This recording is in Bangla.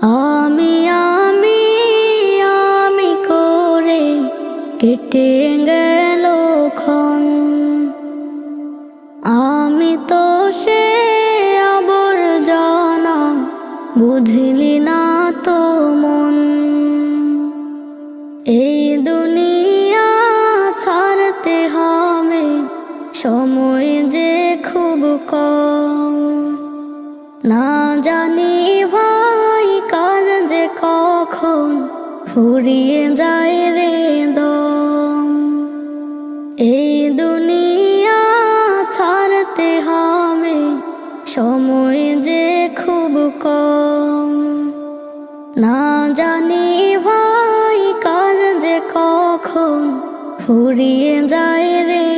আমি আমি আমি করে কেটে গেল ক্ষণ। আমি তো সে আবর্জনা, বুঝলি না তো মন। এই দুনিয়া ছাড়তে হবে, সময় যে খুব কম। না জানি ভাই কার যে কখন ফুরিয়ে যায় রে দম। এই দুনিয়া ছাড়তে হবে, সময় যে খুব কম। না জানি ভাই কার যে কখন ফুরিয়ে যায় রে